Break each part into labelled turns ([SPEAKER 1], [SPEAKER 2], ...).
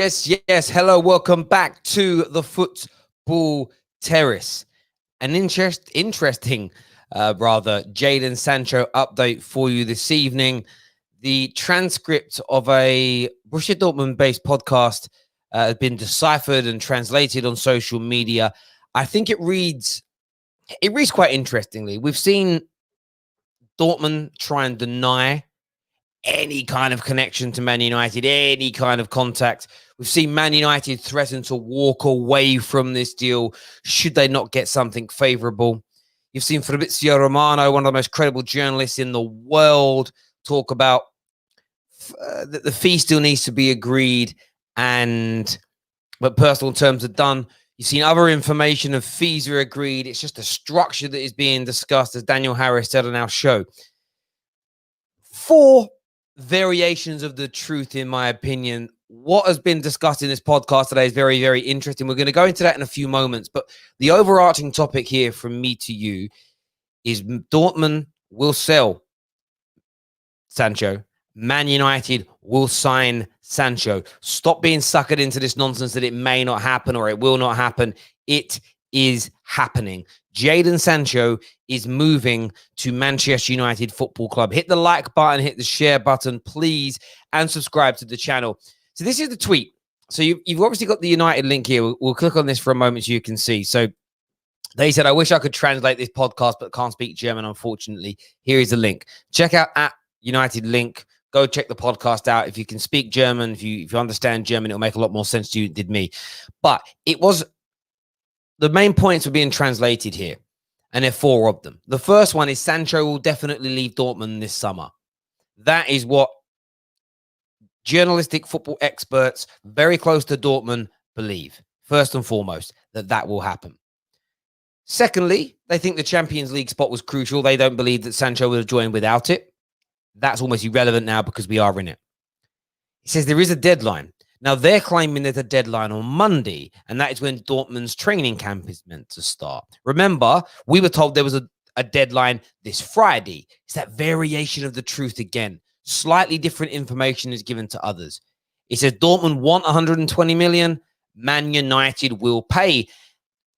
[SPEAKER 1] Yes. Hello, welcome back to the Football Terrace. An interesting, Jadon Sancho update for you this evening. The transcript of a Borussia Dortmund-based podcast has been deciphered and translated on social media. I think it reads quite interestingly. We've seen Dortmund try and deny any kind of connection to Man United, any kind of contact. We've seen Man United threaten to walk away from this deal should they not get something favourable. You've seen Fabrizio Romano, one of the most credible journalists in the world, talk about that the fee still needs to be agreed, but personal terms are done. You've seen other information of fees are agreed. It's just a structure that is being discussed, as Daniel Harris said on our show. Four variations of the truth, in my opinion. What has been discussed in this podcast today is very, very interesting. We're going to go into that in a few moments, but the overarching topic here from me to you is Dortmund will sell Sancho. Man United will sign Sancho. Stop being suckered into this nonsense that it may not happen or it will not happen. It is happening. Jadon Sancho is moving to Manchester United Football Club. Hit the like button, hit the share button, please, and subscribe to the channel. So this is the tweet. So you've obviously got the United link here. We'll click on this for a moment so you can see. So they said, I wish I could translate this podcast, but can't speak German, unfortunately. Here is the link. Check out @United link. Go check the podcast out. If you can speak German, if you understand German, it'll make a lot more sense to you than it did me. But the main points were being translated here, and there are four of them. The first one is Sancho will definitely leave Dortmund this summer. That is what journalistic football experts very close to Dortmund believe, first and foremost, that will happen. Secondly, they think the Champions League spot was crucial. They don't believe that Sancho would have joined without it. That's almost irrelevant now because we are in it. It says there is a deadline. Now, they're claiming there's a deadline on Monday, and that is when Dortmund's training camp is meant to start. Remember, we were told there was a deadline this Friday. It's that variation of the truth again. Slightly different information is given to others. It says Dortmund want 120 million. Man United will pay,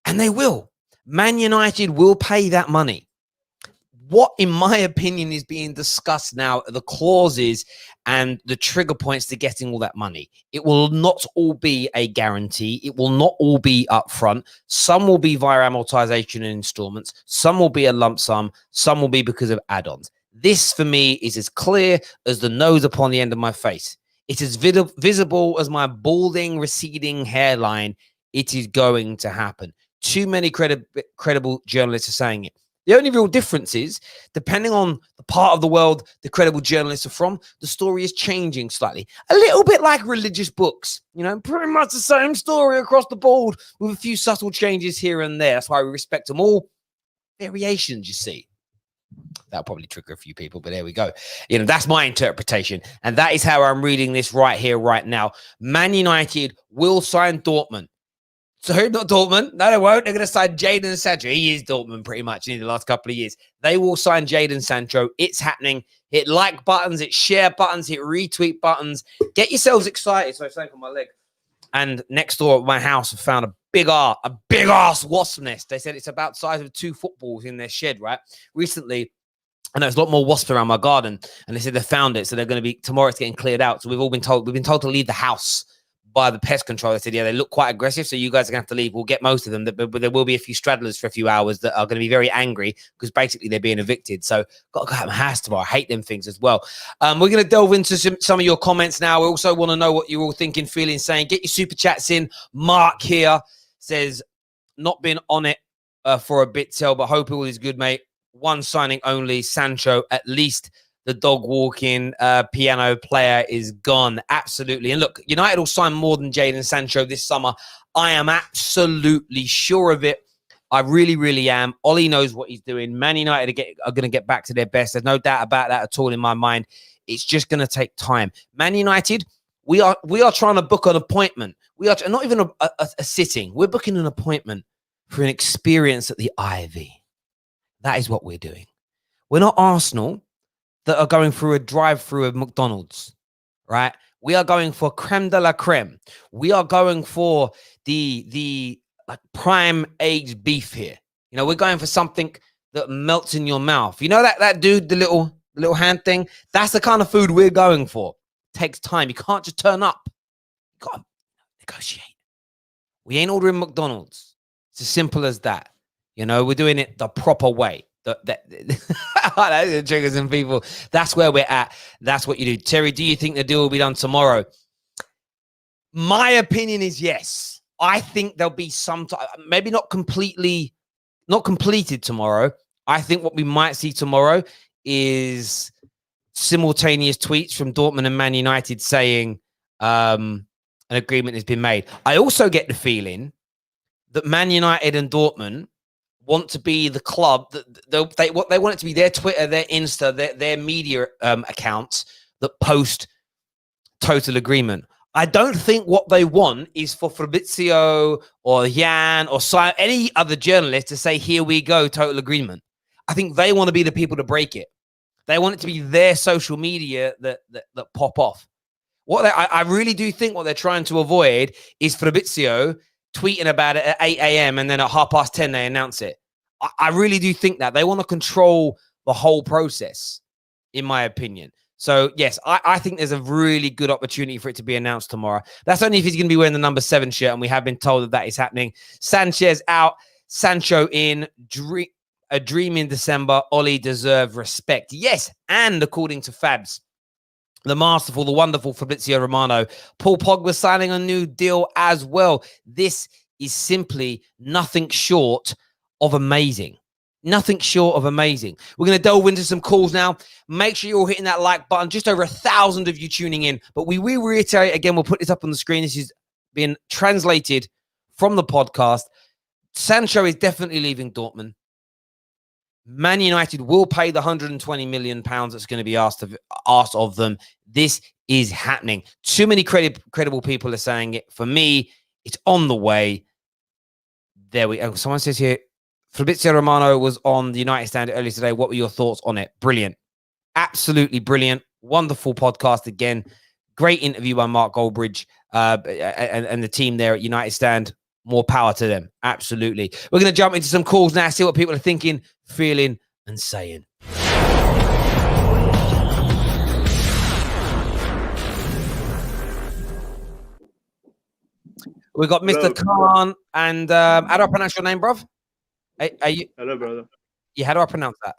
[SPEAKER 1] and they will. Man United will pay that money. What, in my opinion, is being discussed now are the clauses and the trigger points to getting all that money. It will not all be a guarantee. It will not all be upfront. Some will be via amortization and installments. Some will be a lump sum. Some will be because of add-ons. This, for me, is as clear as the nose upon the end of my face. It is visible as my balding, receding hairline. It is going to happen. Too many credible journalists are saying it. The only real difference is, depending on the part of the world the credible journalists are from, the story is changing slightly. A little bit like religious books, pretty much the same story across the board with a few subtle changes here and there. That's why we respect them all. Variations, you see. That'll probably trigger a few people, but there we go. That's my interpretation. And that is how I'm reading this right here, right now. Man United will sign Dortmund. So not Dortmund. No, they won't. They're going to sign Jadon Sancho. He is Dortmund pretty much in the last couple of years. They will sign Jadon Sancho. It's happening. Hit like buttons, hit share buttons, hit retweet buttons. Get yourselves excited. So I'm saying on my leg. And next door at my house, I found a big ass wasp nest. They said it's about the size of 2 footballs in their shed, right? Recently, I know there's a lot more wasps around my garden, and they said they found it. So they're going to be, tomorrow it's getting cleared out. So we've been told to leave the house by the pest control. They said, yeah, they look quite aggressive, so you guys are going to have to leave. We'll get most of them, but there will be a few straddlers for a few hours that are going to be very angry because basically they're being evicted. So got to go out my house tomorrow. I hate them things as well. We're going to delve into some of your comments now. We also want to know what you're all thinking, feeling, saying. Get your super chats in. Mark here says, not been on it for a bit, Tel, but hope all is good, mate. One signing only, Sancho, at least. The dog walking piano player is gone. Absolutely. And look, United will sign more than Jadon Sancho this summer. I am absolutely sure of it. I really, really am. Ollie knows what he's doing. Man United are going to get back to their best. There's no doubt about that at all in my mind. It's just going to take time. Man United, we are trying to book an appointment. We are not even a sitting. We're booking an appointment for an experience at the Ivy. That is what we're doing. We're not Arsenal that are going through a drive-through of McDonald's, right? We are going for creme de la creme. We are going for the like prime aged beef here. You know, we're going for something that melts in your mouth. You know that dude, the little hand thing? That's the kind of food we're going for. It takes time. You can't just turn up. You got to negotiate. We ain't ordering McDonald's. It's as simple as that. You know, we're doing it the proper way. That triggers in people. That's where we're at. That's what you do. Terry, do you think the deal will be done tomorrow? My opinion is yes. I think there'll be some time, maybe not completed tomorrow. I think what we might see tomorrow is simultaneous tweets from Dortmund and Man United saying an agreement has been made. I also get the feeling that Man United and Dortmund want to be the club that they want it to be their Twitter, their Insta, their media accounts that post total agreement. I don't think what they want is for Fabrizio or Jan or any other journalist to say, here we go, total agreement. I think they want to be the people to break it. They want it to be their social media that pop off. I really do think what they're trying to avoid is Fabrizio tweeting about it at 8 a.m. and then at 10:30 they announce it. I really do think that. They want to control the whole process, in my opinion. So, yes, I think there's a really good opportunity for it to be announced tomorrow. That's only if he's going to be wearing the number 7 shirt, and we have been told that is happening. Sanchez out, Sancho in, a dream in December. Oli deserve respect. Yes, and according to Fabs, the masterful, the wonderful Fabrizio Romano, Paul Pogba signing a new deal as well. This is simply nothing short of amazing. Nothing short of amazing. We're going to delve into some calls now. Make sure you're all hitting that like button. Just over 1,000 of you tuning in. But we will reiterate again, we'll put this up on the screen. This is being translated from the podcast. Sancho is definitely leaving Dortmund. Man United will pay the £120 million that's going to be asked of them. This is happening. Too many credible people are saying it. For me, it's on the way. There we go. Someone says here, Fabrizio Romano was on the United Stand earlier today. What were your thoughts on it? Brilliant. Absolutely brilliant. Wonderful podcast again. Great interview by Mark Goldbridge and the team there at United Stand. More power to them. Absolutely. We're going to jump into some calls now, see what people are thinking, feeling, and saying. We've got Mr. Khan and how do I pronounce your name, bruv? Are you?
[SPEAKER 2] Hello, brother.
[SPEAKER 1] Yeah, how do I pronounce that?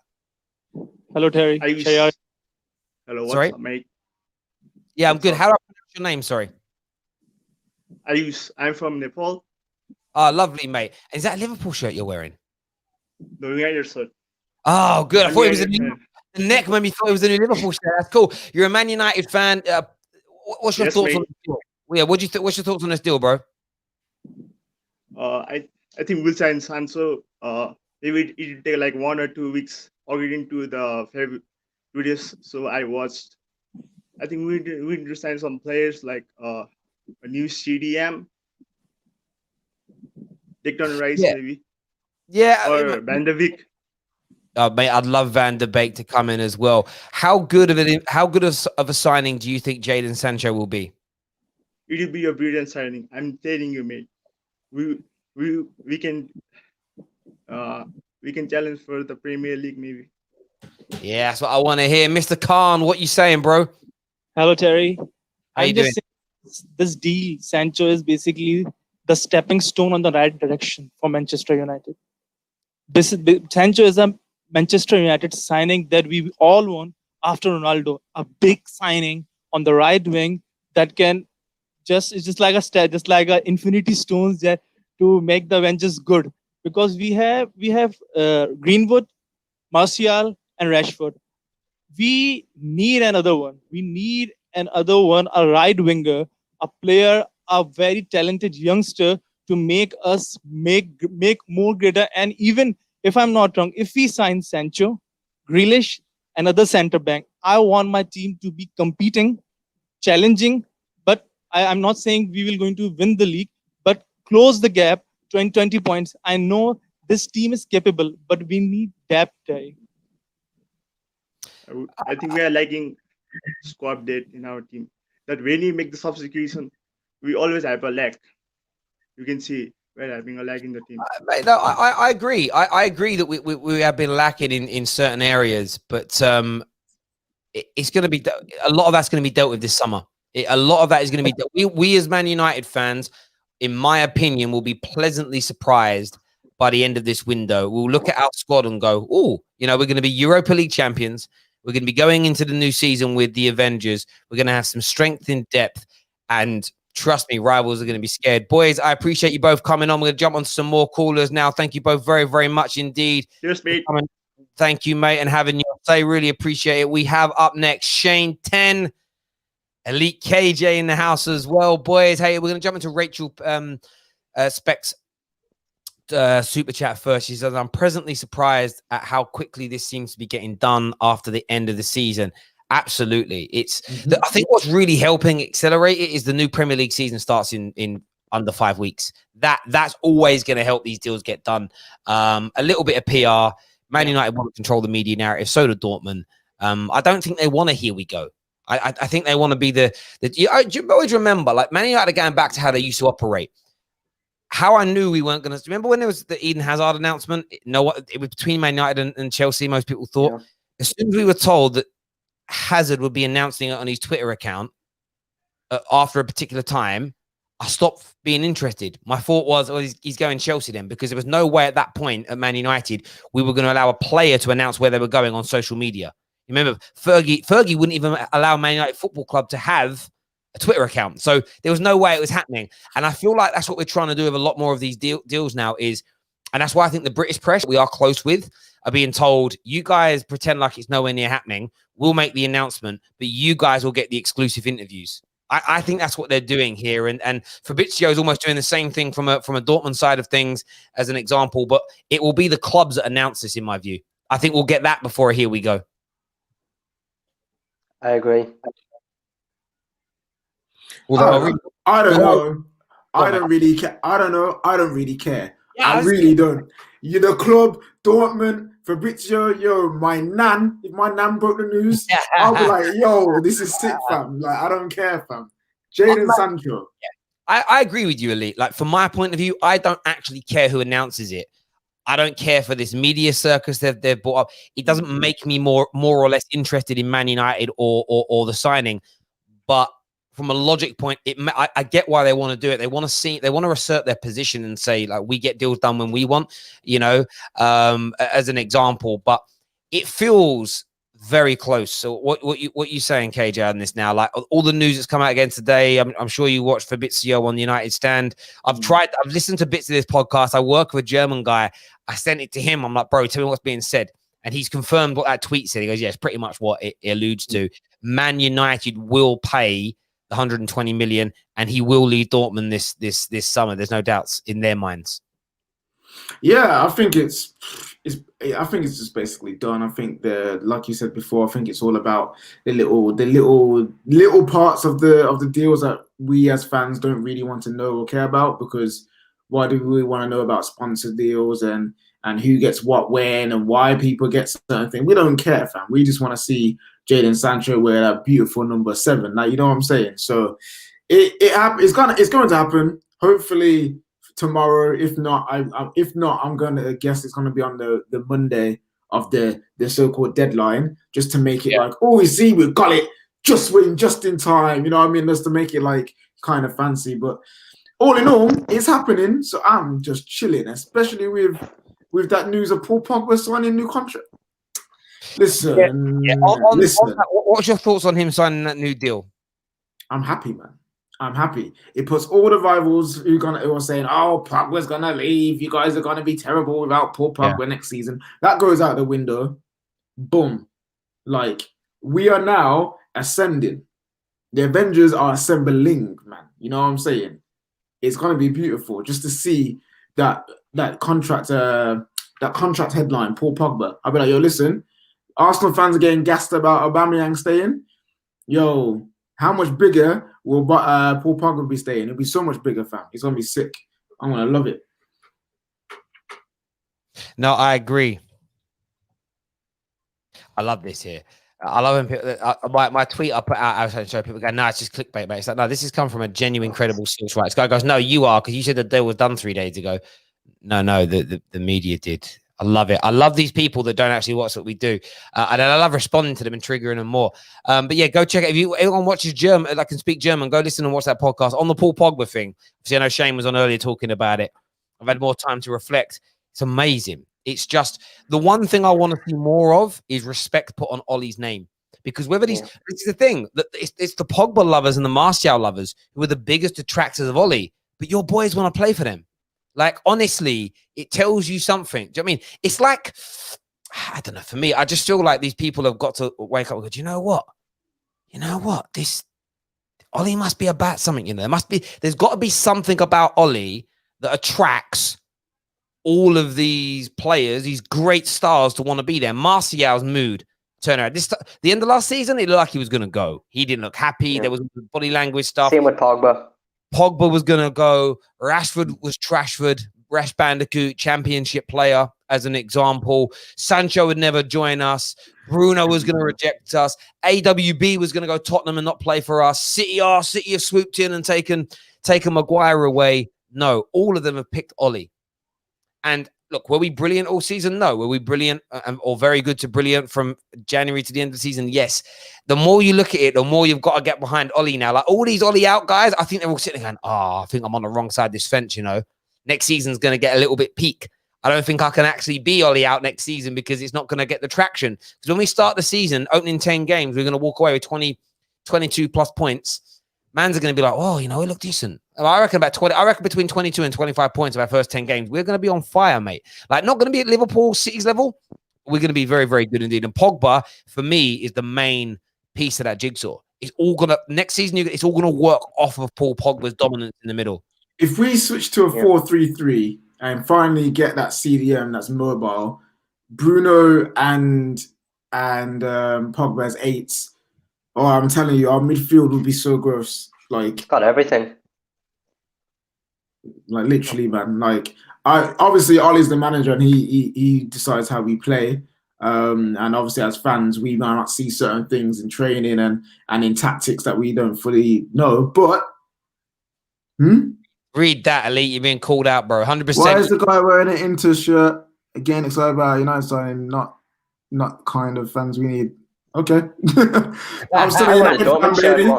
[SPEAKER 3] Hello, Terry.
[SPEAKER 2] Hello, what's up, mate?
[SPEAKER 1] Yeah, I'm good. How do I pronounce your name? Sorry.
[SPEAKER 2] I'm from Nepal.
[SPEAKER 1] Oh, lovely, mate. Is that a Liverpool shirt you're wearing?
[SPEAKER 2] The United shirt.
[SPEAKER 1] Oh, good. I thought it was the neck made me thought it was a new Liverpool shirt. That's cool. You're a Man United fan. What's your thoughts on this deal? Yeah, what's your thoughts on this deal, bro?
[SPEAKER 2] I think we'll sign Sancho. Maybe it will take like 1 or 2 weeks according to the February videos. So I watched. I think we need to sign some players like a new CDM, Declan Rice, maybe.
[SPEAKER 1] Yeah.
[SPEAKER 2] Or Van de Beek.
[SPEAKER 1] Oh, mate, I'd love Van de Beek to come in as well. How good of a signing do you think Jadon Sancho will be?
[SPEAKER 2] It will be a brilliant signing. I'm telling you, mate. We can challenge for the Premier League, maybe.
[SPEAKER 1] Yeah, that's what I want to hear. Mr. Khan, what you saying, bro?
[SPEAKER 3] Hello, Terry.
[SPEAKER 1] How you doing?
[SPEAKER 3] This deal, Sancho is basically the stepping stone on the right direction for Manchester United. Sancho is a Manchester United signing that we all want after Ronaldo. A big signing on the right wing that can it's just like a infinity stones that to make the Avengers good. Because we have Greenwood, Martial, and Rashford. We need another one. We need another one, a right winger, a player, a very talented youngster to make us make more greater. And even if I'm not wrong, if we sign Sancho, Grealish, another center back, I want my team to be competing, challenging. But I'm not saying we will going to win the league, but close the gap, 20 points. I know this team is capable, but we need depth.
[SPEAKER 2] I think we are lacking squad depth in our team. that when he make the substitution, we always have a lag. You can see we're having a lag in the team.
[SPEAKER 1] Mate, no, I agree. I agree that we have been lacking in certain areas, but it's going to be a lot of that's going to be dealt with this summer. A lot of that is going to be we as Man United fans, in my opinion, will be pleasantly surprised by the end of this window. We'll look at our squad and go, oh, you know, we're going to be Europa League champions. We're going to be going into the new season with the Avengers. We're going to have some strength in depth, and trust me, rivals are going to be scared. Boys, I appreciate you both coming on. We're going to jump on some more callers now. Thank you both very, very much indeed.
[SPEAKER 2] Cheers, mate.
[SPEAKER 1] Thank you, mate, and having you say, really appreciate it. We have up next Shane 10, Elite KJ in the house as well. Boys, hey, we're going to jump into Rachel Specs super chat first. She says, I'm presently surprised at how quickly this seems to be getting done after the end of the season. Absolutely. It's I think what's really helping accelerate it is the new Premier League season starts in under 5 weeks. That's always going to help these deals get done. A little bit of PR. Man United want to control the media narrative. So do Dortmund. I don't think they want to here we go. I think they want to be you always remember, like, Man United are going back to how they used to operate. How I knew we weren't going to remember when there was the Eden Hazard announcement. No, it was between Man United and Chelsea. Most people thought as soon as we were told that Hazard would be announcing it on his Twitter account after a particular time, I stopped being interested. My thought was, oh, he's going Chelsea then, because there was no way at that point at Man United we were going to allow a player to announce where they were going on social media. Remember, Fergie wouldn't even allow Man United Football Club to have a Twitter account. So there was no way it was happening. And I feel like that's what we're trying to do with a lot more of these deals now is, and that's why I think the British press we are close with are being told, you guys pretend like it's nowhere near happening. We'll make the announcement, but you guys will get the exclusive interviews. I think that's what they're doing here. And Fabrizio is almost doing the same thing from a Dortmund side of things as an example, but it will be the clubs that announce this, in my view. I think we'll get that before here we go.
[SPEAKER 4] I agree.
[SPEAKER 5] I don't know. I don't really care. I don't know. I don't really care. Yeah, I really don't. You're the club, Dortmund, Fabrizio, my nan. If my nan broke the news, I'll be like, yo, this is sick, fam. Like, I don't care, fam. Jadon Sancho.
[SPEAKER 1] Yeah. I agree with you, Elite. Like, from my point of view, I don't actually care who announces it. I don't care for this media circus they've brought up. It doesn't make me more or less interested in Man United or the signing. But from a logic point, I get why they want to do it. They want to assert their position and say, like, we get deals done when we want, as an example. But it feels very close. So what you saying, KJ, on this now? Like, all the news that's come out again today, I'm sure you watched Fabrizio on the United Stand. I've listened to bits of this podcast. I work with a German guy. I sent it to him. I'm like, bro, tell me what's being said. And he's confirmed what that tweet said. He goes, yeah, it's pretty much what it alludes to. Man United will pay 120 million, and he will lead Dortmund this summer. There's no doubts in their minds.
[SPEAKER 5] Yeah, I think it's just basically done. I think like you said before, I think it's all about the little parts of the deals that we as fans don't really want to know or care about, because why do we want to know about sponsor deals and who gets what when and why people get certain things? We don't care, fam. We just want to see Jadon Sancho wear that beautiful number 7. Like, you know what I'm saying? So it's going to happen. Hopefully tomorrow. If not, I'm going to guess it's going to be on the Monday of the so-called deadline, just to make it like, oh, we see, we got it just in time. You know what I mean? Just to make it like kind of fancy. But all in all, it's happening. So I'm just chilling, especially with that news of Paul Pogba signing a new contract. Listen.
[SPEAKER 1] Listen. What's your thoughts on him signing that new deal?
[SPEAKER 5] I'm happy, man. I'm happy. It puts all the rivals who are saying, oh, Pogba's going to leave. You guys are going to be terrible without Paul Pogba next season. That goes out the window. Boom. Like, we are now ascending. The Avengers are assembling, man. You know what I'm saying? It's going to be beautiful just to see that contract headline, Paul Pogba. I'll be like, yo, listen, Arsenal fans are getting gassed about Aubameyang staying. Yo, how much bigger will Paul Pogba be staying? It'll be so much bigger, fam. He's going to be sick. I'm going to love it.
[SPEAKER 1] No, I agree. I love this here. I love when people, my tweet I put out, I was showing people go, no, it's just clickbait, mate. It's like, no, this has come from a genuine, credible source, right? This guy goes, no, you are, because you said the deal was done 3 days ago. No, the media did. I love it. I love these people that don't actually watch what we do. And I love responding to them and triggering them more. But yeah, go check it. If anyone watches German, that can speak German, go listen and watch that podcast on the Paul Pogba thing. See, I know Shane was on earlier talking about it. I've had more time to reflect. It's amazing. It's just the one thing I want to see more of is respect put on Ollie's name. Because whether this is the thing, that it's the Pogba lovers and the Martial lovers who are the biggest detractors of Ollie, but your boys want to play for them. Like, honestly, it tells you something. Do you know what I mean? It's like, I don't know, for me, I just feel like these people have got to wake up and go, do you know what? You know what? This Ollie must be about something, you know. There's got to be something about Ollie that attracts all of these players, these great stars, to want to be there. Martial's mood turn around. The end of last season, it looked like he was going to go. He didn't look happy. Yeah. There was body language stuff.
[SPEAKER 4] Same with Pogba.
[SPEAKER 1] Pogba was going to go. Rashford was Trashford. Rash Bandicoot, championship player, as an example. Sancho would never join us. Bruno was going to reject us. AWB was going to go Tottenham and not play for us. City have swooped in and taken Maguire away. No, all of them have picked Ollie. And look, were we brilliant all season? No. Were we brilliant or very good to brilliant from January to the end of the season? Yes. The more you look at it, the more you've got to get behind Ollie now. Like all these Ollie out guys, I think they're all sitting there going, I think I'm on the wrong side of this fence, you know. Next season's going to get a little bit peak. I don't think I can actually be Ollie out next season because it's not going to get the traction. Because when we start the season, opening 10 games, we're going to walk away with 20, 22 plus points. Mans are going to be like, oh, you know, we look decent. I reckon between 22 and 25 points of our first 10 games, we're going to be on fire, mate. Like, not going to be at Liverpool City's level. We're going to be very, very good indeed. And Pogba, for me, is the main piece of that jigsaw. It's all going to, next season, it's all going to work off of Paul Pogba's dominance in the middle.
[SPEAKER 5] If we switch to a 4-3-3 and finally get that CDM that's mobile, Bruno and Pogba as eights, oh, I'm telling you, our midfield will be so gross. Like,
[SPEAKER 4] got everything.
[SPEAKER 5] Like literally, man. Like, obviously Ollie's the manager and he decides how we play. And obviously as fans, we might not see certain things in training and in tactics that we don't fully know. But
[SPEAKER 1] read that, Elite. You're being called out, bro. 100%.
[SPEAKER 5] Why is the guy wearing an Inter shirt? Again, it's about United signing, not kind of fans we need. Okay. I'm still a United fan, baby.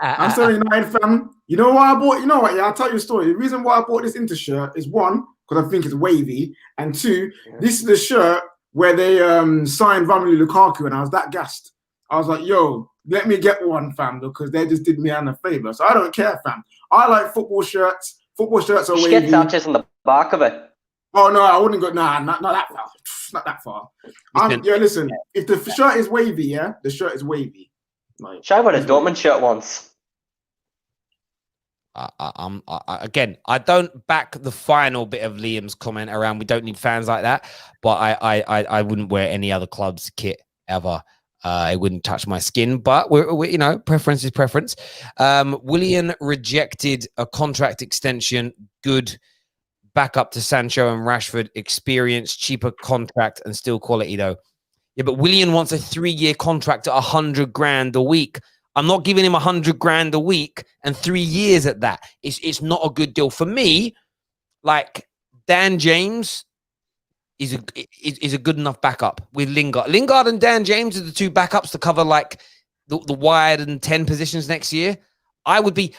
[SPEAKER 5] I'm still a United fan. You know why I bought? You know what? Yeah, I'll tell you a story. The reason why I bought this Inter shirt is one, because I think it's wavy, and two, this is the shirt where they signed Romelu Lukaku, and I was that gassed. I was like, yo, let me get one, fam, because they just did me a favor. So I don't care, fam. I like football shirts. Football shirts are wavy.
[SPEAKER 4] Get Sanchez on the back of it.
[SPEAKER 5] Oh no, I wouldn't go. Nah, not that far. Not that far. Listen. If the shirt is wavy, yeah, the shirt is wavy. Like,
[SPEAKER 4] Shout about a Dortmund shirt once.
[SPEAKER 1] Again, I don't back the final bit of Liam's comment around we don't need fans like that, but I wouldn't wear any other club's kit ever. It wouldn't touch my skin, but we're you know, preference is preference. Willian rejected a contract extension. Good. Back up to Sancho and Rashford, experience, cheaper contract, and still quality though. Yeah, but Willian wants a 3-year contract at 100 grand a week. I'm not giving him 100 grand a week and 3 years at that. It's not a good deal for me. Like, Dan James is a good enough backup with Lingard. Lingard and Dan James are the two backups to cover like the wide and 10 positions next year. I would be,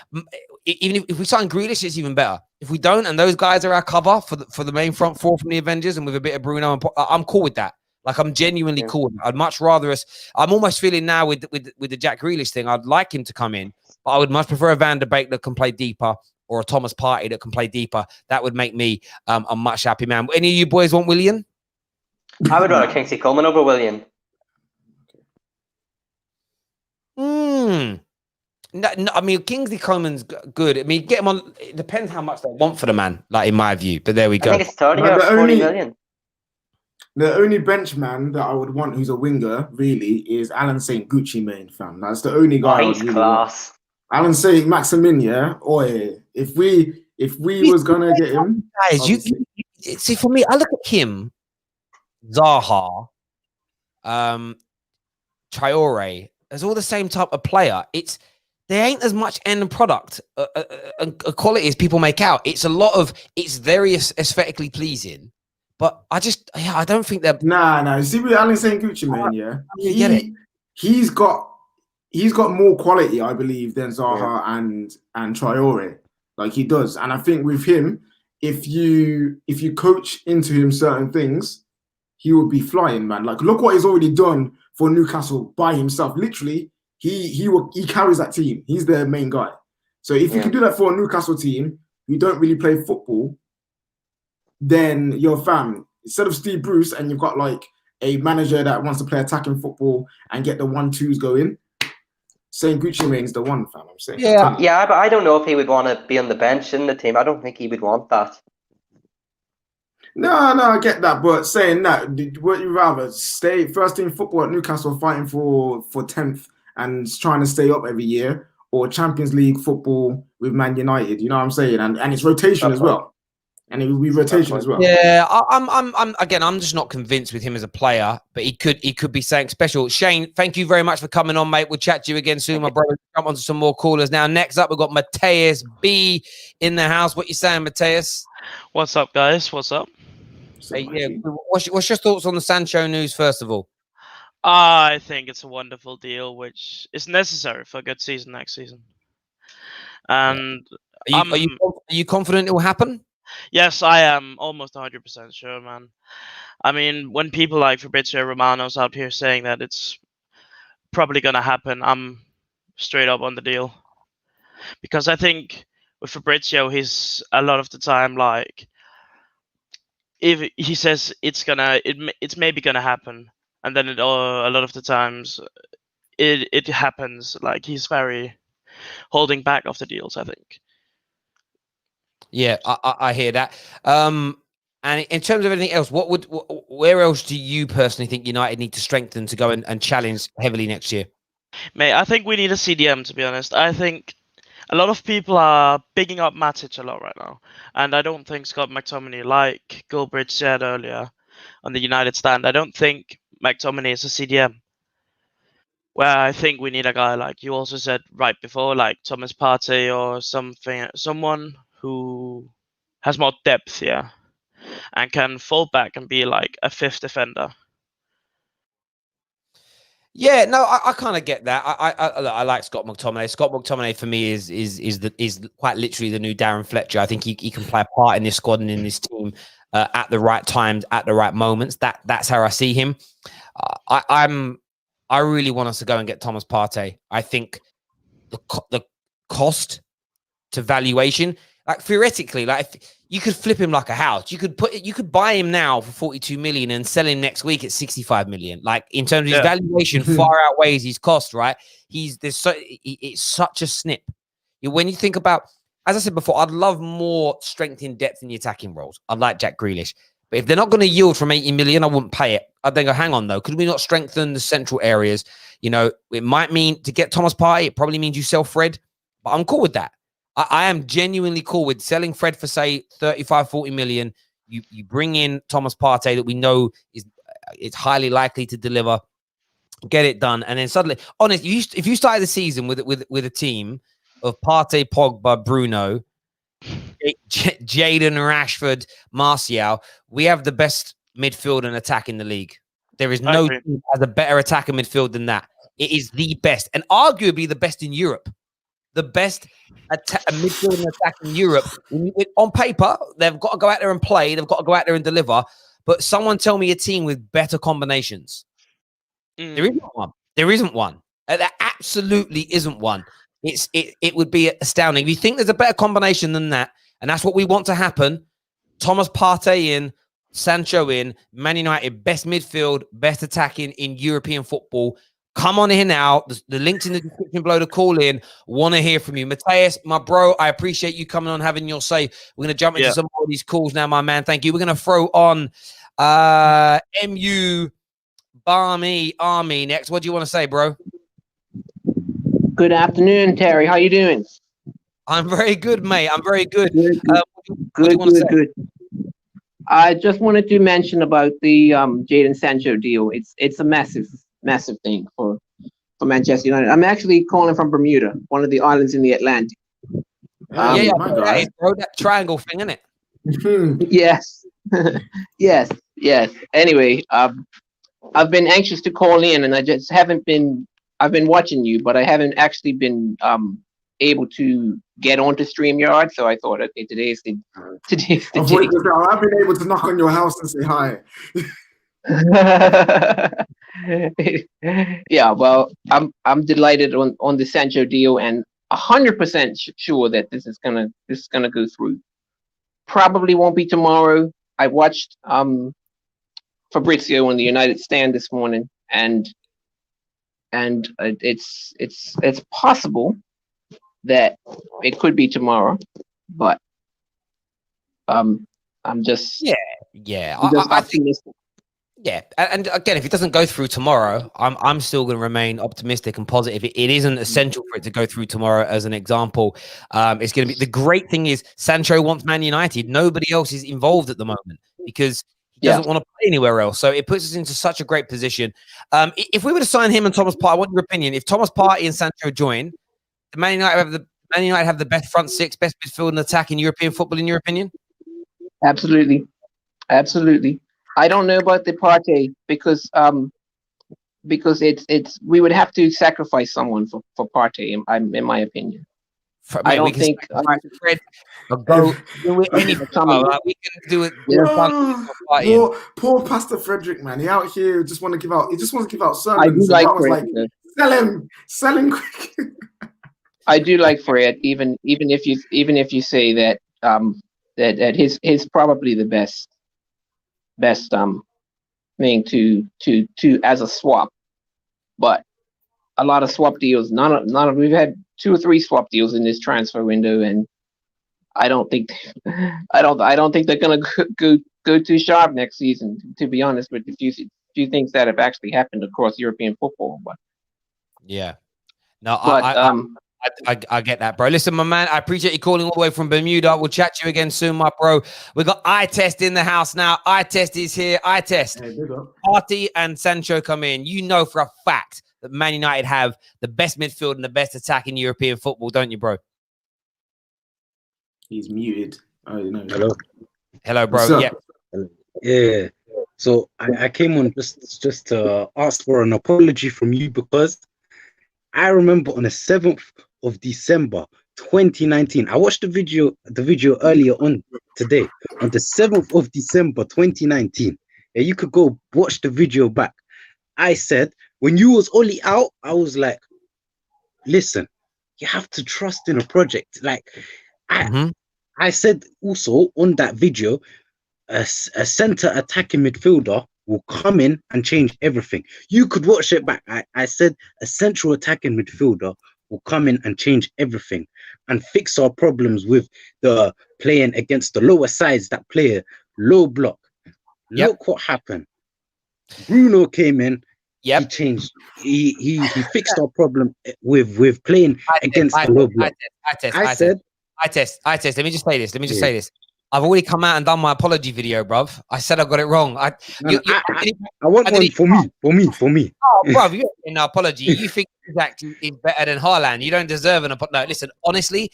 [SPEAKER 1] even if we sign Grealish, it's even better. If we don't, and those guys are our cover for the main front four from the Avengers, and with a bit of Bruno, I'm cool with that. Like, I'm genuinely cool with that. I'd much rather us. I'm almost feeling now with the Jack Grealish thing. I'd like him to come in, but I would much prefer a Van der Beek that can play deeper, or a Thomas Partey that can play deeper. That would make me a much happy man. Any of you boys want Willian?
[SPEAKER 4] I would rather Kingsley Coman over Willian.
[SPEAKER 1] No, I mean, Kingsley Coman's good. I mean, get him on. It depends how much they want for the man, like in my view. But there we go.
[SPEAKER 4] I think it's 30 or 40 million.
[SPEAKER 5] The only bench man that I would want who's a winger, really, is Alan St. Gucci Mane, fam. That's the only guy.
[SPEAKER 4] Oh, he's really class.
[SPEAKER 5] Alan St. Maximin, yeah? Oh, yeah. If we was going to get him...
[SPEAKER 1] Guys, you see, for me, I look at him, Zaha, Traore, as all the same type of player. There ain't as much end product quality as people make out. It's very aesthetically pleasing, but I don't think they're.
[SPEAKER 5] Nah. You see, with Alan St. Gucci, man, yeah,
[SPEAKER 1] You get it.
[SPEAKER 5] he's got more quality, I believe, than Zaha and Traore. Like he does, and I think with him, if you coach into him certain things, he will be flying, man. Like look what he's already done for Newcastle by himself. Literally, he carries that team. He's their main guy. So if you can do that for a Newcastle team who don't really play football, then you're fam. Instead of Steve Bruce, and you've got like a manager that wants to play attacking football and get the 1-2s going, St. Gucci Mane's the one, fam. I'm saying.
[SPEAKER 4] Yeah, but I don't know if he would want to be on the bench in the team. I don't think he would want that.
[SPEAKER 5] No, I get that, but saying that, would you rather stay first team football at Newcastle fighting for 10th and trying to stay up every year, or Champions League football with Man United? You know what I'm saying? And it's rotation as well. And it will be rotation as well.
[SPEAKER 1] Yeah, I'm just not convinced with him as a player, but he could be something special. Shane, thank you very much for coming on, mate. We'll chat to you again soon, my brother. Jump on to some more callers now. Next up, we've got Mateus B in the house. What you saying, Mateus?
[SPEAKER 6] What's up, guys? What's up?
[SPEAKER 1] Hey, yeah, what's your thoughts on the Sancho news, first of all?
[SPEAKER 6] I think it's a wonderful deal, which is necessary for a good season next season. And
[SPEAKER 1] Are you confident it will happen?
[SPEAKER 6] yes, I am almost 100% sure, man. I mean, when people like Fabrizio Romano's out here saying that it's probably going to happen, I'm straight up on the deal. Because I think with Fabrizio, he's a lot of the time like, if he says it's maybe gonna happen, and then a lot of the times it happens. Like he's very holding back of the deals, I think.
[SPEAKER 1] Yeah, I hear that. And in terms of anything else, where else do you personally think United need to strengthen to go and challenge heavily next year?
[SPEAKER 6] Mate, I think we need a CDM, to be honest. I think a lot of people are bigging up Matic a lot right now, and I don't think Scott McTominay, like Gilbert said earlier on the United stand, I don't think McTominay is a CDM. Where I think we need a guy like you also said right before, like Thomas Partey or someone who has more depth, and can fall back and be like a fifth defender.
[SPEAKER 1] Yeah, no, I kind of get that. I like Scott McTominay. Scott McTominay for me is quite literally the new Darren Fletcher. I think he can play a part in this squad and in this team at the right times, at the right moments. That's how I see him. I really want us to go and get Thomas Partey. I think the cost to valuation, like theoretically, like if you could flip him like a house. You could buy him now for 42 million and sell him next week at 65 million. Like in terms of his valuation, far outweighs his cost. Right? It's such a snip. When you think about, as I said before, I'd love more strength in depth in the attacking roles. I'd like Jack Grealish, but if they're not going to yield from 80 million, I wouldn't pay it. I'd then go, hang on though, could we not strengthen the central areas? You know, it might mean to get Thomas Partey. It probably means you sell Fred, but I'm cool with that. I am genuinely cool with selling Fred for, say, 35, 40 million. You bring in Thomas Partey that we know is highly likely to deliver, get it done. And then suddenly, honestly, if you started the season with a team of Partey, Pogba, Bruno, Jadon, Rashford, Martial, we have the best midfield and attack in the league. There is no team that has a better attack and midfield than that. It is the best, and arguably the best in Europe. The best midfield and attack in Europe. On paper, they've got to go out there and play. They've got to go out there and deliver. But someone tell me a team with better combinations. There isn't one. There isn't one. There absolutely isn't one. It would be astounding. If you think there's a better combination than that, and that's what we want to happen, Thomas Partey in, Sancho in, Man United, best midfield, best attacking in European football. Come on here now. The link's in the description below to call in. Want to hear from you. Mateus, my bro, I appreciate you coming on, having your say. We're going to jump into some more of these calls now, my man. Thank you. We're going to throw on MU Barmy Army next. What do you want to say, bro?
[SPEAKER 7] Good afternoon, Terry. How you doing?
[SPEAKER 1] I'm very good, mate. I'm very good.
[SPEAKER 7] Good. I just wanted to mention about the Jadon Sancho deal. It's a massive massive thing for Manchester United. I'm actually calling from Bermuda, one of the islands in the Atlantic.
[SPEAKER 5] Hey, my
[SPEAKER 1] that
[SPEAKER 5] guy.
[SPEAKER 1] is, bro, that triangle thing, isn't it?
[SPEAKER 7] Yes, yes. Anyway, I've been anxious to call in, and I just haven't been. I've been watching you, but I haven't actually been able to get onto StreamYard. So I thought, okay, today's the day.
[SPEAKER 5] I've been able to knock on your house and say hi.
[SPEAKER 7] Yeah, well, I'm delighted on the Sancho deal, and 100% sure that this is gonna go through. Probably won't be tomorrow. I watched Fabrizio on the United Stand this morning, and it's possible that it could be tomorrow, but I'm just
[SPEAKER 1] Yeah.
[SPEAKER 7] I'm just
[SPEAKER 1] I think
[SPEAKER 7] optimistic.
[SPEAKER 1] yeah, and again, if it doesn't go through tomorrow, I'm still going to remain optimistic and positive. It isn't essential for it to go through tomorrow. As an example, it's going to be the great thing is Sancho wants Man United. Nobody else is involved at the moment because he doesn't want to play anywhere else. So it puts us into such a great position. If we were to sign him and Thomas Partey, I want your opinion. If Thomas Partey and Sancho join, the Man United have the best front six, best midfield and attack in European football. In your opinion?
[SPEAKER 7] Absolutely. I don't know about the Partey because it's we would have to sacrifice someone for Partey in my opinion. I don't think
[SPEAKER 1] Fred go do it anything. We can do it.
[SPEAKER 5] Poor Pastor Frederick, man. He out here just want to give out. He just wants to give out sermons.
[SPEAKER 7] I do like
[SPEAKER 5] Fred. Sell him quick.
[SPEAKER 7] I do like Fred, even if you say that that his probably the best thing to as a swap, but a lot of swap deals. None of we've had 2 or 3 swap deals in this transfer window, and I don't think they're gonna go too sharp next season. To be honest, with a few things that have actually happened across European football, but
[SPEAKER 1] yeah, no,
[SPEAKER 7] but
[SPEAKER 1] I get that, bro. Listen, my man, I appreciate you calling all the way from Bermuda. We'll chat to you again soon, my bro. We got Eye Test in the house now. Eye Test is here. Eye Test.
[SPEAKER 5] Hey,
[SPEAKER 1] Partey and Sancho come in. You know for a fact that Man United have the best midfield and the best attack in European football, don't you, bro?
[SPEAKER 5] He's muted. Oh, you know.
[SPEAKER 1] Hello, bro.
[SPEAKER 8] Yeah. So I came on just to ask for an apology from you because I remember on the 7th of December 2019, I watched the video earlier on today, on the 7th of December 2019. Yeah, you could go watch the video back. I said, when you was only out, I was like, listen, you have to trust in a project. Like, I said also on that video, a center attacking midfielder will come in and change everything. You could watch it back. I said a central attacking midfielder will come in and change everything and fix our problems with the playing against the lower sides that play a low block. Look what happened. Bruno came in. He changed. He fixed our problem with playing against the low block. I said,
[SPEAKER 1] Eye test. Let me just say this. I've already come out and done my apology video, bruv. I said I got it wrong. I
[SPEAKER 8] want one for me.
[SPEAKER 1] Oh, bruv, you ain't no apology. You think Zach is better than Haaland. You don't deserve an apology. No, listen, honestly,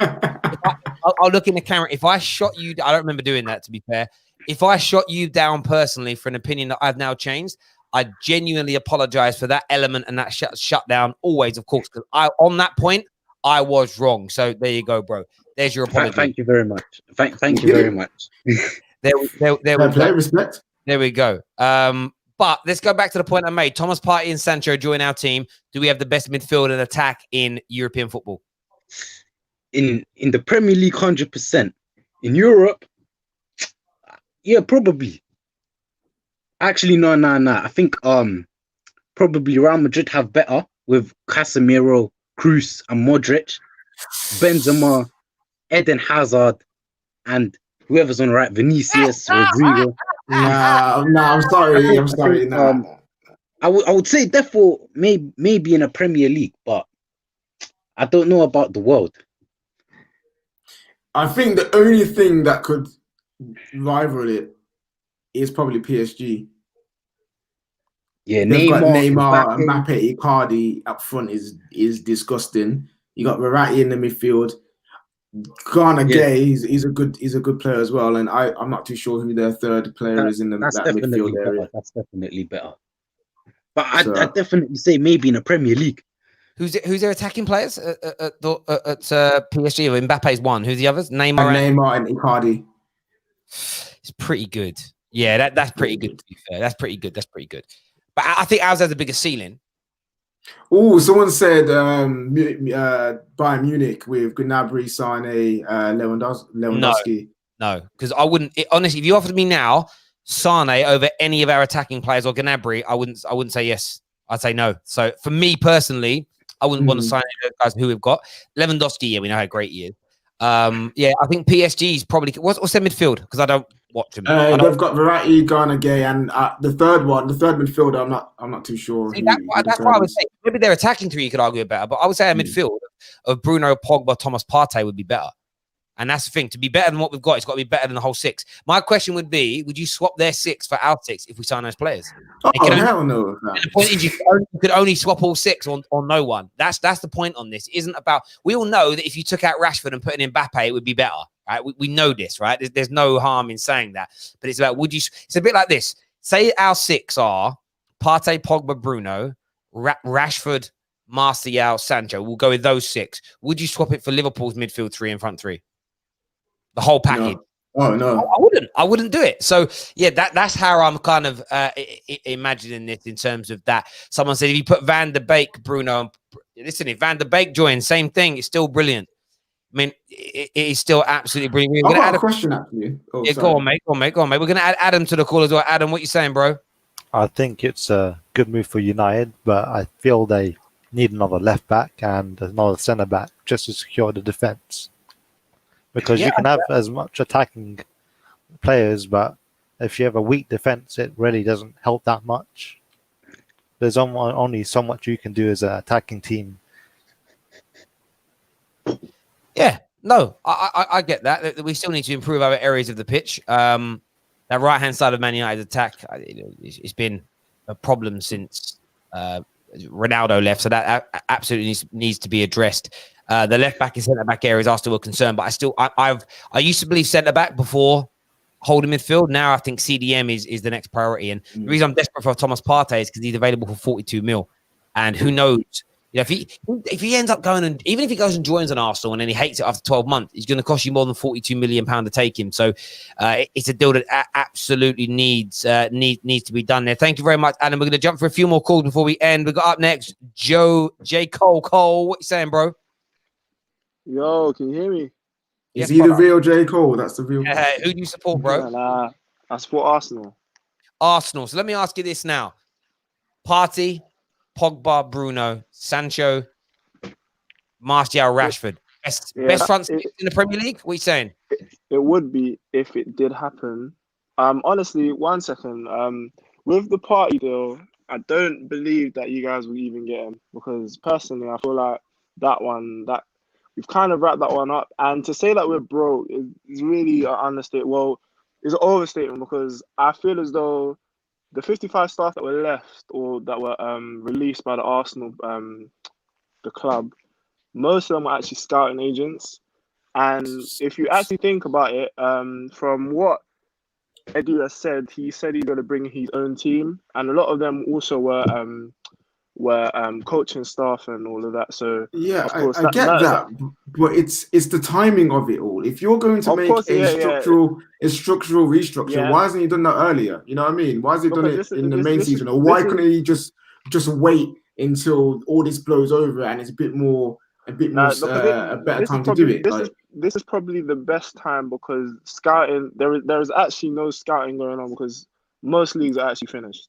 [SPEAKER 1] I'll look in the camera. If I shot you, I don't remember doing that, to be fair. If I shot you down personally for an opinion that I've now changed, I genuinely apologize for that element and that shutdown always, of course, because on that point, I was wrong. So there you go, bro. There's your apology.
[SPEAKER 8] Thank you very much. Thank you very much.
[SPEAKER 1] There we go.
[SPEAKER 5] Respect.
[SPEAKER 1] There we go. But let's go back to the point I made. Thomas Partey and Sancho join our team. Do we have the best midfield and attack in European football?
[SPEAKER 8] In the Premier League, 100%. In Europe, yeah, probably. Actually, no. I think probably Real Madrid have better with Casemiro, Kroos, and Modric. Benzema, Eden Hazard, and whoever's on the right, Vinicius, Rodrigo.
[SPEAKER 5] Nah, I'm sorry. Nah.
[SPEAKER 8] I would say therefore maybe in a Premier League, but I don't know about the world.
[SPEAKER 5] I think the only thing that could rival it is probably PSG.
[SPEAKER 8] Yeah,
[SPEAKER 5] They've got
[SPEAKER 8] Neymar,
[SPEAKER 5] Neymar,
[SPEAKER 8] Mbappe.
[SPEAKER 5] Mbappe, Icardi up front is disgusting. You got Verratti in the midfield. Ghana
[SPEAKER 8] Yeah,
[SPEAKER 5] Gay, he's a good player as well. And I'm not too sure who their third player
[SPEAKER 8] that,
[SPEAKER 5] is in
[SPEAKER 8] that's
[SPEAKER 5] that midfield
[SPEAKER 8] definitely
[SPEAKER 5] area.
[SPEAKER 8] better. That's definitely better. But
[SPEAKER 5] So
[SPEAKER 8] I'd definitely say maybe in the Premier League.
[SPEAKER 1] Who's their attacking players at PSG? Or Mbappe's one. Who's the others? Neymar and
[SPEAKER 5] Neymar and Icardi.
[SPEAKER 1] it's pretty good. Yeah, that's pretty good. To be fair, that's pretty good. That's pretty good. But I think ours has the biggest ceiling.
[SPEAKER 5] Oh, someone said Bayern Munich with Gnabry, Sane, Lewandowski.
[SPEAKER 1] No, because I wouldn't. Honestly, if you offered me now Sane over any of our attacking players or Gnabry, I wouldn't say yes. I'd say no. So for me personally, I wouldn't want to sign any of those guys who we've got. Lewandowski, yeah, we know how great he is. Yeah, I think PSG is probably what's their midfield because I don't watch them.
[SPEAKER 5] They've got Verratti, Ghana Gay, and the third midfielder. I'm not too sure.
[SPEAKER 1] See, that's why I would say maybe their attacking three you could argue better, but I would say a midfield of Bruno, Pogba, Thomas Partey would be better. And that's the thing. To be better than what we've got, it's got to be better than the whole six. My question would be, would you swap their six for our six if we sign those players?
[SPEAKER 5] Oh, hell no.
[SPEAKER 1] The point is you could only swap all six on no one. That's the point on this. It isn't about, we all know that if you took out Rashford and put in Mbappe, it would be better, right? We know this, right? There's no harm in saying that. But it's about, it's a bit like this. Say our six are Partey, Pogba, Bruno, Rashford, Martial, Sancho. We'll go with those six. Would you swap it for Liverpool's midfield three and front three? The whole package.
[SPEAKER 5] No. Oh no,
[SPEAKER 1] I wouldn't do it. So yeah, that's how I'm kind of imagining this in terms of that. Someone said if you put Van der Beek, Bruno, listen, if Van der Beek joins, same thing. It's still brilliant. I mean, it is still absolutely brilliant.
[SPEAKER 5] I've got a question actually. Oh,
[SPEAKER 1] yeah, go on, mate. We're going to add Adam to the call as well. Adam, what you saying, bro?
[SPEAKER 9] I think it's a good move for United, but I feel they need another left back and another centre back just to secure the defence. Because you can have as much attacking players, but if you have a weak defense, it really doesn't help that much. There's only so much you can do as an attacking team.
[SPEAKER 1] Yeah, no, I get that. We still need to improve our areas of the pitch. That right-hand side of Man United's attack, it's been a problem since Ronaldo left, so that absolutely needs to be addressed. The left back and centre back areas are still a concern, but I used to believe centre back before holding midfield. Now I think CDM is the next priority, and the reason I'm desperate for Thomas Partey is because he's available for 42 mil, and who knows? You know, if he ends up going and even if he goes and joins an Arsenal and then he hates it after 12 months, he's going to cost you more than 42 million pound to take him. So it's a deal that absolutely needs to be done there. Thank you very much, Adam. We're going to jump for a few more calls before we end. We got up next J. Cole. Cole, what you saying, bro?
[SPEAKER 10] Yo, can you hear me?
[SPEAKER 5] Is he the real J. Cole? That's the real.
[SPEAKER 1] Who do you support, bro?
[SPEAKER 10] Nah, I support Arsenal.
[SPEAKER 1] Arsenal. So let me ask you this now: Partey, Pogba, Bruno, Sancho, Martial, Rashford. Best front six in the Premier League? What are you saying?
[SPEAKER 10] It would be if it did happen. Honestly, 1 second. With the party deal, I don't believe that you guys will even get him because personally, I feel like that we've kind of wrapped that one up. And to say that we're broke is really an understatement. Well, it's an overstatement because I feel as though the 55 staff that were left or that were released by the Arsenal, the club, most of them are actually scouting agents. And if you actually think about it, from what Edu has said, he said he's going to bring his own team. And a lot of them also were coaching staff and all of that. So
[SPEAKER 5] yeah,
[SPEAKER 10] of course,
[SPEAKER 5] I get that, but it's the timing of it all. If you're going to make structural restructure, why hasn't he done that earlier? You know what I mean? Why has he done it in the main season? Or why couldn't he just wait until all this blows over and it's a better time to do it?
[SPEAKER 10] This is probably the best time because scouting there is actually no scouting going on because most leagues are actually finished.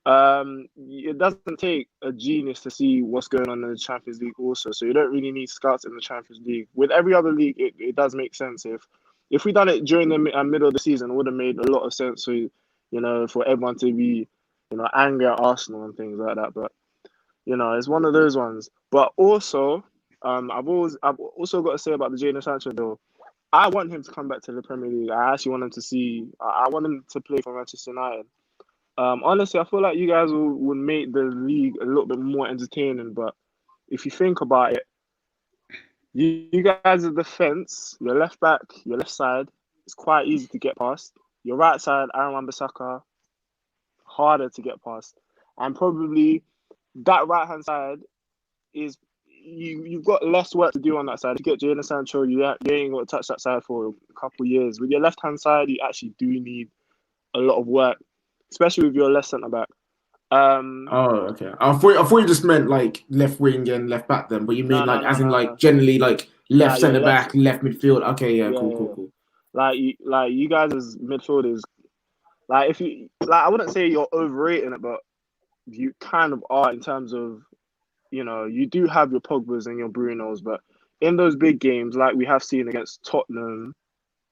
[SPEAKER 10] It doesn't take a genius to see what's going on in the Champions League also, so you don't really need scouts in the Champions League. With every other league, it does make sense. If we done it during the middle of the season, it would have made a lot of sense for everyone to be angry at Arsenal and things like that. But it's one of those ones. But also, I've also got to say about the Jadon Sancho deal. I want him to come back to the Premier League. I actually want him to I want him to play for Manchester United. Honestly, I feel like you guys would make the league a little bit more entertaining. But if you think about it, you guys' defense, your left back, your left side, it's quite easy to get past. Your right side, Aaron Wan-Bissaka, harder to get past. And probably that right-hand side is you've got less work to do on that side. You get Jadon Sancho, you ain't got to touch that side for a couple of years. With your left-hand side, you actually do need a lot of work, especially with your left centre-back.
[SPEAKER 5] Oh, okay. I thought you just meant like left wing and left back then, but you mean
[SPEAKER 10] no.
[SPEAKER 5] generally like left
[SPEAKER 10] Nah,
[SPEAKER 5] centre back, left midfield. Okay, yeah,
[SPEAKER 10] Yeah,
[SPEAKER 5] cool.
[SPEAKER 10] Like you guys as midfielders, like if you like, I wouldn't say you're overrating it, but you kind of are in terms of, you do have your Pogbas and your Brunos, but in those big games, like we have seen against Tottenham,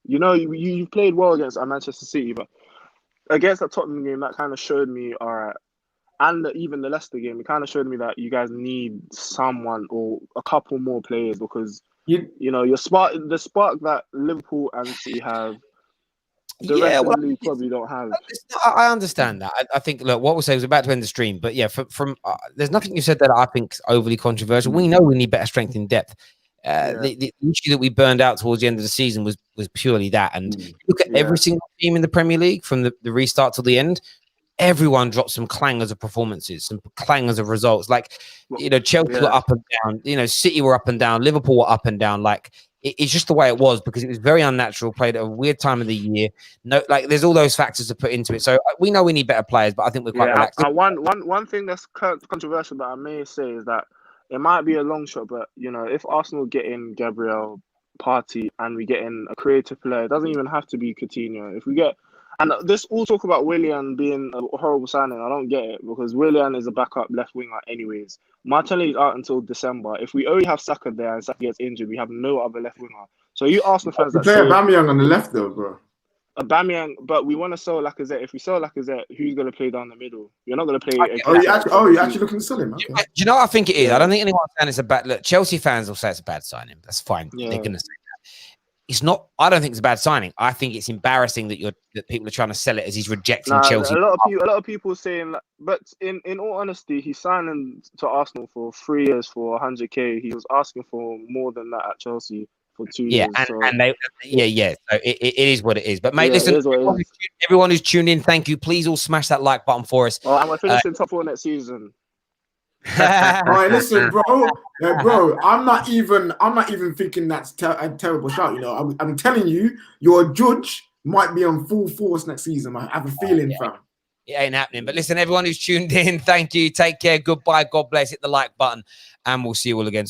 [SPEAKER 10] you played well against Manchester City, but against that Tottenham game, that kind of showed me, all right, and even the Leicester game, it kind of showed me that you guys need someone or a couple more players because the spark that Liverpool and City have, the rest of the league probably don't have.
[SPEAKER 1] I understand that. I think, look, what we'll say was about to end the stream, but yeah, from there's nothing you said that I think is overly controversial. We know we need better strength in depth. The issue that we burned out towards the end of the season was purely that. And look at every single team in the Premier League from the restart till the end. Everyone dropped some clangers of performances, some clangers of results. Like, Chelsea were up and down. City were up and down. Liverpool were up and down. Like, it's just the way it was because it was very unnatural. Played at a weird time of the year. No, like there's all those factors to put into it. So we know we need better players, but I think we're quite relaxed.
[SPEAKER 10] One thing that's controversial that I may say is that it might be a long shot, but if Arsenal get in Gabriel, Partey, and we get in a creative player, it doesn't even have to be Coutinho. If we get And this all talk about Willian being a horrible signing, I don't get it because Willian is a backup left winger anyways. Martinelli is out until December. If we only have Saka there and Saka gets injured, we have no other left winger. So you Arsenal fans that
[SPEAKER 5] play
[SPEAKER 10] say
[SPEAKER 5] Aubameyang on the left though, bro.
[SPEAKER 10] Aubameyang, but we want to sell Lacazette. If we sell Lacazette, who's going to play down the middle? You're not going to play.
[SPEAKER 5] You're actually looking to sell him. Okay.
[SPEAKER 1] Do you know what I think it is? I don't think anyone's saying it's a bad. Look, Chelsea fans will say it's a bad signing. That's fine.
[SPEAKER 10] Yeah.
[SPEAKER 1] They're going to say that. It's not. I don't think it's a bad signing. I think it's embarrassing that people are trying to sell it as he's rejecting Chelsea.
[SPEAKER 10] A lot of people saying that, but in all honesty, he's signing to Arsenal for 3 years for 100k. He was asking for more than that at Chelsea for 2 years.
[SPEAKER 1] So it is what it is. But mate, listen, everyone who's tuned in, thank you. Please all smash that like button for us.
[SPEAKER 10] And we're finishing top 4 next season.
[SPEAKER 5] All right, listen, bro. I'm not even thinking that's a terrible shout. You know, I'm telling you, your judge might be on full force next season. I have a feeling, fam.
[SPEAKER 1] It ain't happening. But listen, everyone who's tuned in, thank you. Take care. Goodbye. God bless. Hit the like button, and we'll see you all again soon.